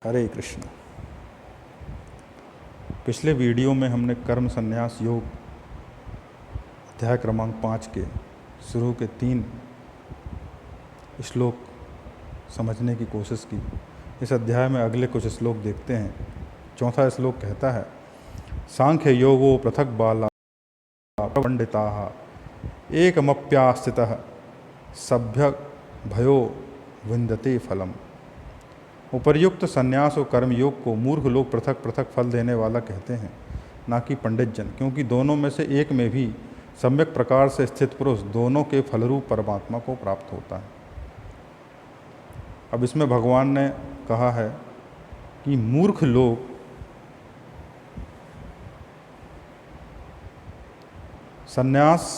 हरे कृष्ण। पिछले वीडियो में हमने कर्म संन्यास योग अध्याय क्रमांक 5 के शुरू के 3 श्लोक समझने की कोशिश की। इस अध्याय में अगले कुछ श्लोक देखते हैं। चौथा श्लोक कहता है, सांख्य योगो पृथक बाला पंडिता एकमप्यास्थितः सभ्य भयो विन्दते फलम। उपर्युक्त संन्यास और कर्म योग को मूर्ख लोग पृथक पृथक फल देने वाला कहते हैं, ना कि पंडित जन, क्योंकि दोनों में से एक में भी सम्यक प्रकार से स्थित पुरुष दोनों के फलरूप परमात्मा को प्राप्त होता है। अब इसमें भगवान ने कहा है कि मूर्ख लोग संन्यास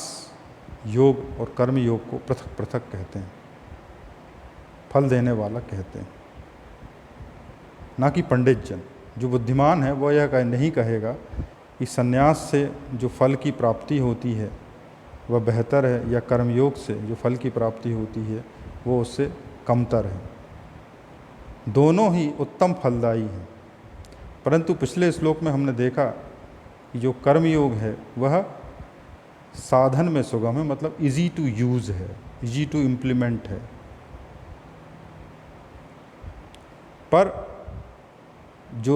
योग और कर्म योग को पृथक पृथक कहते हैं, फल देने वाला कहते हैं, ना कि पंडित जन। जो बुद्धिमान है वह यह नहीं कहेगा कि संन्यास से जो फल की प्राप्ति होती है वह बेहतर है, या कर्मयोग से जो फल की प्राप्ति होती है वो उससे कमतर है। दोनों ही उत्तम फलदायी हैं। परंतु पिछले श्लोक में हमने देखा कि जो कर्मयोग है वह साधन में सुगम है, मतलब इजी टू यूज़ है, इजी टू इम्प्लीमेंट है। पर जो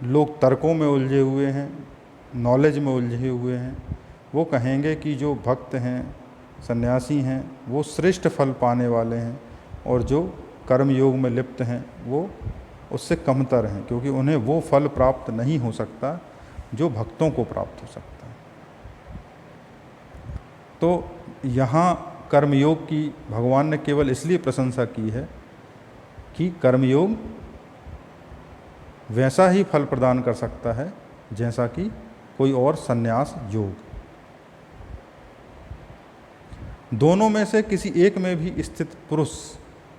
लोग तर्कों में उलझे हुए हैं, नॉलेज में उलझे हुए हैं, वो कहेंगे कि जो भक्त हैं, सन्यासी हैं, वो श्रेष्ठ फल पाने वाले हैं, और जो कर्म योग में लिप्त हैं वो उससे कमतर हैं, क्योंकि उन्हें वो फल प्राप्त नहीं हो सकता जो भक्तों को प्राप्त हो सकता है। तो यहाँ कर्मयोग की भगवान ने केवल इसलिए प्रशंसा की है कि कर्मयोग वैसा ही फल प्रदान कर सकता है जैसा कि कोई और संन्यास योग। दोनों में से किसी एक में भी स्थित पुरुष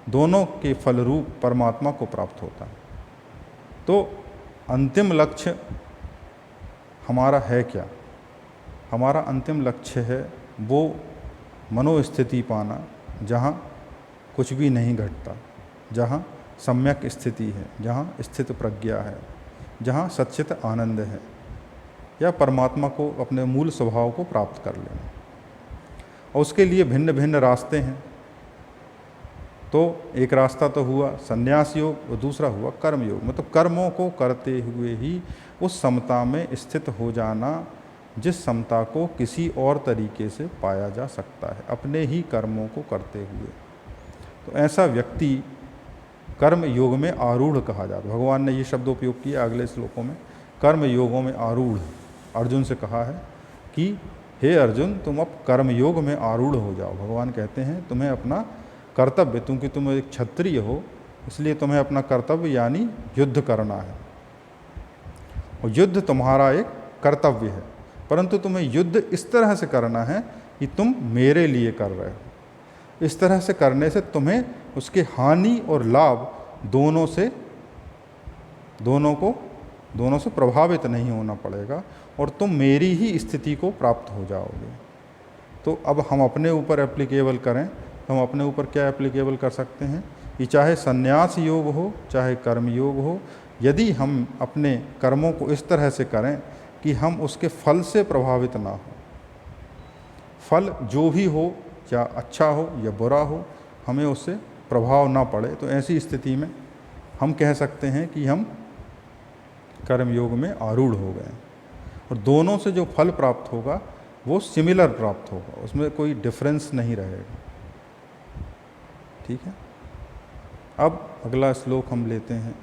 दोनों के फल रूप परमात्मा को प्राप्त होता है। तो अंतिम लक्ष्य हमारा है क्या? हमारा अंतिम लक्ष्य है वो मनोस्थिति पाना जहाँ कुछ भी नहीं घटता, जहाँ सम्यक स्थिति है, जहाँ स्थित प्रज्ञा है, जहाँ सच्चित आनंद है, या परमात्मा को अपने मूल स्वभाव को प्राप्त कर लेना। और उसके लिए भिन्न भिन्न रास्ते हैं। तो एक रास्ता तो हुआ संन्यास योग और दूसरा हुआ कर्म योग, मतलब कर्मों को करते हुए ही उस समता में स्थित हो जाना जिस समता को किसी और तरीके से पाया जा सकता है, अपने ही कर्मों को करते हुए। तो ऐसा व्यक्ति कर्म योग में आरूढ़ कहा जाता है। भगवान ने ये शब्द उपयोग किया अगले श्लोकों में, कर्म योगों में आरूढ़। अर्जुन से कहा है कि हे अर्जुन, तुम अब कर्म योग में आरूढ़ हो जाओ। भगवान कहते हैं तुम्हें अपना कर्तव्य, क्योंकि तुम एक क्षत्रिय हो इसलिए तुम्हें अपना कर्तव्य यानी युद्ध करना है, और युद्ध तुम्हारा एक कर्तव्य है। परंतु तुम्हें युद्ध इस तरह से करना है कि तुम मेरे लिए कर रहे हो। इस तरह से करने से तुम्हें उसके हानि और लाभ दोनों से प्रभावित नहीं होना पड़ेगा, और तुम मेरी ही स्थिति को प्राप्त हो जाओगे। तो अब हम अपने ऊपर एप्लीकेबल करें तो हम अपने ऊपर क्या एप्लीकेबल कर सकते हैं कि चाहे संन्यास योग हो चाहे कर्म योग हो, यदि हम अपने कर्मों को इस तरह से करें कि हम उसके फल से प्रभावित ना हो, फल जो भी हो, या अच्छा हो या बुरा हो, हमें उससे प्रभाव ना पड़े, तो ऐसी स्थिति में हम कह सकते हैं कि हम कर्मयोग में आरूढ़ हो गए। और दोनों से जो फल प्राप्त होगा वो सिमिलर प्राप्त होगा, उसमें कोई डिफरेंस नहीं रहेगा। ठीक है। अब अगला श्लोक हम लेते हैं।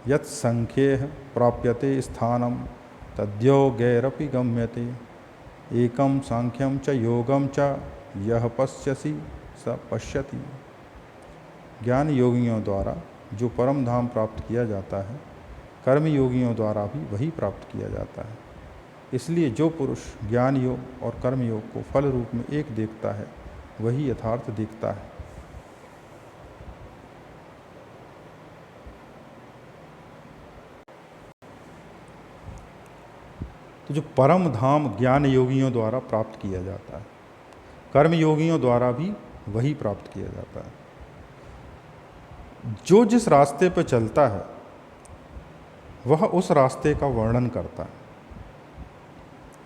यत् संख्येह प्राप्यते स्थानम तद्योगैरपि गम्यते एकम सांख्यम च योगम च यह पश्यसि स पश्यति। ज्ञान योगियों द्वारा जो परम धाम प्राप्त किया जाता है, कर्म योगियों द्वारा भी वही प्राप्त किया जाता है। इसलिए जो पुरुष ज्ञान योग और कर्म योग को फल रूप में एक देखता है वही यथार्थ देखता है। तो जो परम धाम ज्ञान योगियों द्वारा प्राप्त किया जाता है, कर्म योगियों द्वारा भी वही प्राप्त किया जाता है। जो जिस रास्ते पर चलता है वह उस रास्ते का वर्णन करता है।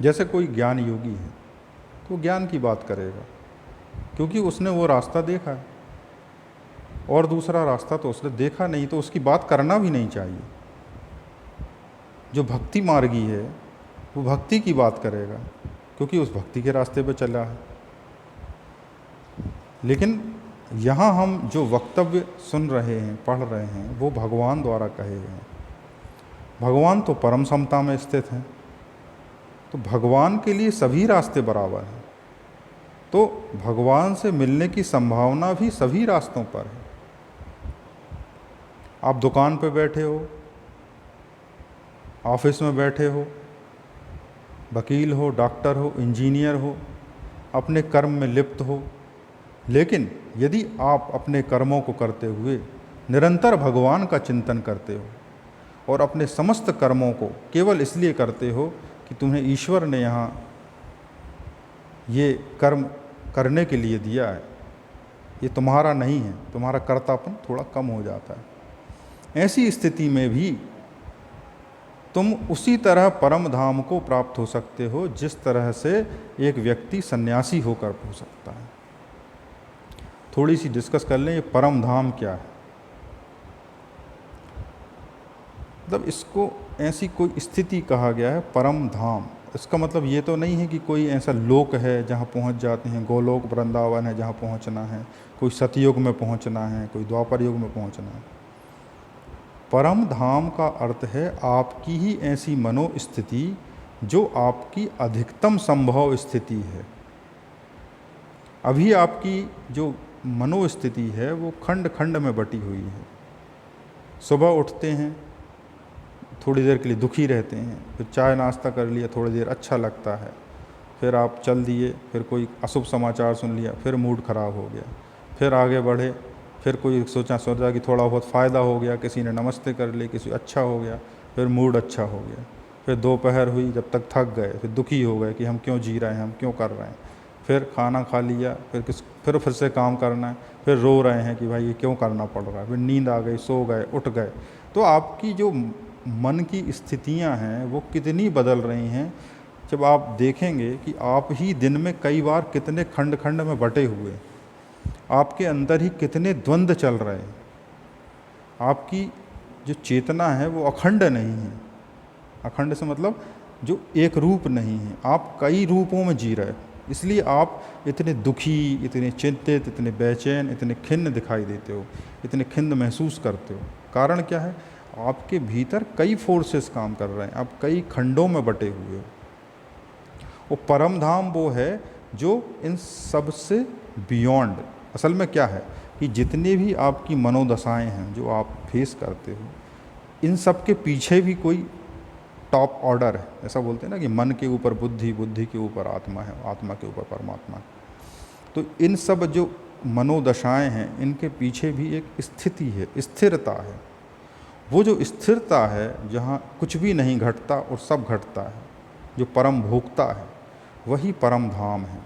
जैसे कोई ज्ञान योगी है तो ज्ञान की बात करेगा, क्योंकि उसने वो रास्ता देखा है, और दूसरा रास्ता तो उसने देखा नहीं, तो उसकी बात करना भी नहीं चाहिए। जो भक्ति मार्गी है वो भक्ति की बात करेगा, क्योंकि उस भक्ति के रास्ते पर चला है। लेकिन यहाँ हम जो वक्तव्य सुन रहे हैं, पढ़ रहे हैं, वो भगवान द्वारा कहे गए हैं। भगवान तो परम समता में स्थित हैं, तो भगवान के लिए सभी रास्ते बराबर हैं। तो भगवान से मिलने की संभावना भी सभी रास्तों पर है। आप दुकान पे बैठे हो, ऑफिस में बैठे हो, वकील हो, डॉक्टर हो, इंजीनियर हो, अपने कर्म में लिप्त हो, लेकिन यदि आप अपने कर्मों को करते हुए निरंतर भगवान का चिंतन करते हो और अपने समस्त कर्मों को केवल इसलिए करते हो कि तुम्हें ईश्वर ने यहाँ ये कर्म करने के लिए दिया है, ये तुम्हारा नहीं है, तुम्हारा कर्तापन थोड़ा कम हो जाता है। ऐसी स्थिति में भी तुम उसी तरह परम धाम को प्राप्त हो सकते हो जिस तरह से एक व्यक्ति सन्यासी होकर हो सकता है। थोड़ी सी डिस्कस कर लें, ये परम धाम क्या है। मतलब इसको ऐसी कोई स्थिति कहा गया है परम धाम। इसका मतलब ये तो नहीं है कि कोई ऐसा लोक है जहाँ पहुँच जाते हैं, गोलोक वृंदावन है जहाँ पहुँचना है, कोई सतयुग में पहुँचना है, कोई द्वापर युग में पहुँचना है। परम धाम का अर्थ है आपकी ही ऐसी मनोस्थिति जो आपकी अधिकतम संभव स्थिति है। अभी आपकी जो मनोस्थिति है वो खंड खंड में बटी हुई है। सुबह उठते हैं, थोड़ी देर के लिए दुखी रहते हैं, फिर चाय नाश्ता कर लिया, थोड़ी देर अच्छा लगता है, फिर आप चल दिए, फिर कोई अशुभ समाचार सुन लिया, फिर मूड ख़राब हो गया, फिर आगे बढ़े, फिर कोई सोचा कि थोड़ा बहुत फ़ायदा हो गया, किसी ने नमस्ते कर ली, किसी अच्छा हो गया, फिर मूड अच्छा हो गया, फिर दोपहर हुई, जब तक थक गए, फिर दुखी हो गए कि हम क्यों जी रहे हैं, हम क्यों कर रहे हैं, फिर खाना खा लिया, फिर से काम करना है, फिर रो रहे हैं कि भाई ये क्यों करना पड़ रहा है, फिर नींद आ गई, सो गए, उठ गए। तो आपकी जो मन की स्थितियां हैं वो कितनी बदल रही हैं, जब आप देखेंगे कि आप ही दिन में कई बार कितने खंड खंड में बटे हुए, आपके अंदर ही कितने द्वंद्व चल रहे हैं। आपकी जो चेतना है वो अखंड नहीं है। अखंड से मतलब जो एक रूप नहीं है, आप कई रूपों में जी रहे हो, इसलिए आप इतने दुखी, इतने चिंतित, इतने बेचैन, इतने खिन्न दिखाई देते हो, इतने खिन्न महसूस करते हो। कारण क्या है? आपके भीतर कई फोर्सेस काम कर रहे हैं, आप कई खंडों में बटे हुए हो। वो परम धाम वो है जो इन सब से बियॉन्ड। असल में क्या है कि जितने भी आपकी मनोदशाएं हैं जो आप फेस करते हो, इन सब के पीछे भी कोई टॉप ऑर्डर है। ऐसा बोलते हैं ना कि मन के ऊपर बुद्धि, बुद्धि के ऊपर आत्मा है, आत्मा के ऊपर परमात्मा है। तो इन सब जो मनोदशाएं हैं, इनके पीछे भी एक स्थिति है, स्थिरता है। वो जो स्थिरता है, जहाँ कुछ भी नहीं घटता और सब घटता है, जो परम भोक्ता है, वही परम धाम है।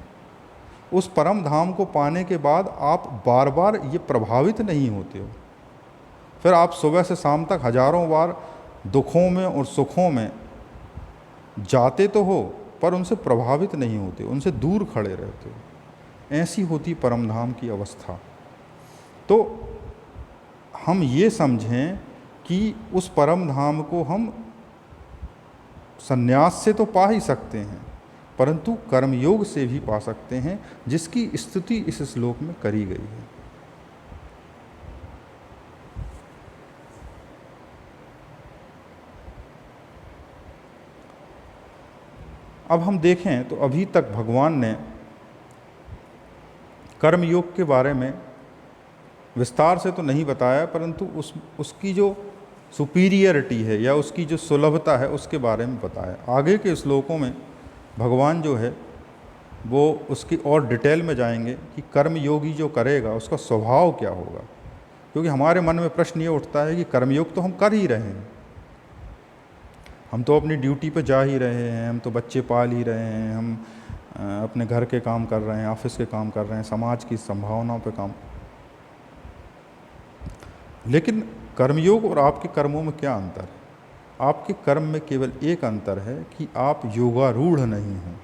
उस परम धाम को पाने के बाद आप बार बार ये प्रभावित नहीं होते हो। फिर आप सुबह से शाम तक हजारों बार दुखों में और सुखों में जाते तो हो, पर उनसे प्रभावित नहीं होते, उनसे दूर खड़े रहते हो। ऐसी होती परम धाम की अवस्था। तो हम ये समझें कि उस परम धाम को हम संन्यास से तो पा ही सकते हैं, परंतु कर्मयोग से भी पा सकते हैं, जिसकी स्तुति इस श्लोक में करी गई है। अब हम देखें तो अभी तक भगवान ने कर्मयोग के बारे में विस्तार से तो नहीं बताया, परंतु उसकी जो सुपीरियरिटी है या उसकी जो सुलभता है उसके बारे में बताया। आगे के श्लोकों में भगवान जो है वो उसकी और डिटेल में जाएंगे कि कर्मयोगी जो करेगा उसका स्वभाव क्या होगा। क्योंकि हमारे मन में प्रश्न ये उठता है कि कर्मयोग तो हम कर ही रहे हैं, हम तो अपनी ड्यूटी पे जा ही रहे हैं, हम तो बच्चे पाल ही रहे हैं, हम अपने घर के काम कर रहे हैं, ऑफिस के काम कर रहे हैं, समाज की संभावनाओं पे काम। लेकिन कर्मयोग और आपके कर्मों में क्या अंतर है? आपके कर्म में केवल एक अंतर है कि आप योगारूढ़ नहीं हैं।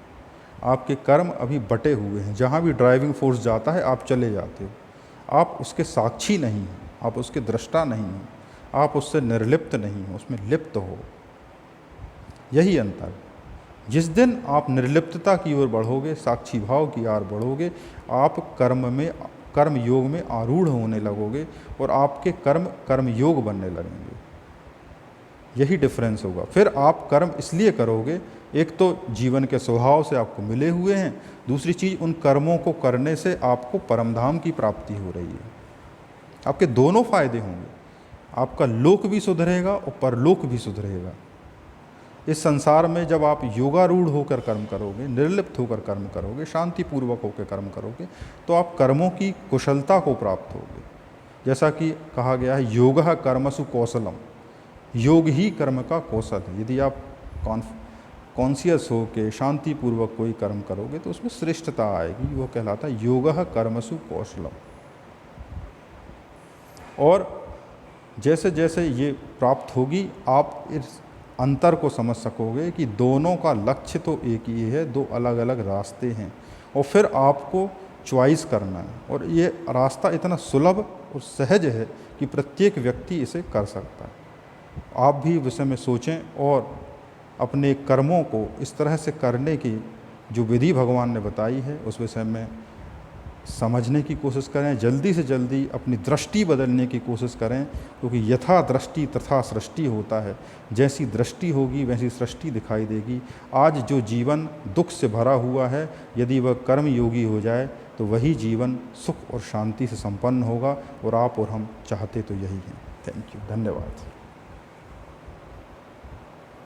आपके कर्म अभी बटे हुए हैं। जहाँ भी ड्राइविंग फोर्स जाता है आप चले जाते हो। आप उसके साक्षी नहीं हैं, आप उसके दृष्टा नहीं हैं, आप उससे निर्लिप्त नहीं हो, उसमें लिप्त हो। यही अंतर है। जिस दिन आप निर्लिप्तता की ओर बढ़ोगे, साक्षी भाव की ओर बढ़ोगे, आप कर्म योग में आरूढ़ होने लगोगे और आपके कर्म कर्म योग बनने लगेंगे। यही डिफरेंस होगा। फिर आप कर्म इसलिए करोगे, एक तो जीवन के स्वभाव से आपको मिले हुए हैं, दूसरी चीज़ उन कर्मों को करने से आपको परमधाम की प्राप्ति हो रही है। आपके दोनों फायदे होंगे, आपका लोक भी सुधरेगा और परलोक भी सुधरेगा। इस संसार में जब आप योगारूढ़ होकर कर्म करोगे, निर्लिप्त होकर कर्म करोगे, शांतिपूर्वक होकर कर्म करोगे, तो आप कर्मों की कुशलता को प्राप्त होगे। जैसा कि कहा गया है, योगः कर्मसु कौशलम, योग ही कर्म का कौशल है। यदि आप कॉन्शियस हो के शांतिपूर्वक कोई कर्म करोगे तो उसमें श्रेष्ठता आएगी, वो कहलाता है योगः कर्मसु कौशलम। और जैसे जैसे ये प्राप्त होगी, आप इस अंतर को समझ सकोगे कि दोनों का लक्ष्य तो एक ही है, दो अलग अलग रास्ते हैं, और फिर आपको चॉइस करना है। और ये रास्ता इतना सुलभ और सहज है कि प्रत्येक व्यक्ति इसे कर सकता है। आप भी विषय में सोचें और अपने कर्मों को इस तरह से करने की जो विधि भगवान ने बताई है उस विषय में समझने की कोशिश करें। जल्दी से जल्दी अपनी दृष्टि बदलने की कोशिश करें, क्योंकि यथा दृष्टि तथा सृष्टि होता है। जैसी दृष्टि होगी वैसी सृष्टि दिखाई देगी। आज जो जीवन दुख से भरा हुआ है, यदि वह कर्म योगी हो जाए तो वही जीवन सुख और शांति से संपन्न होगा, और आप और हम चाहते तो यही हैं। थैंक यू, धन्यवाद।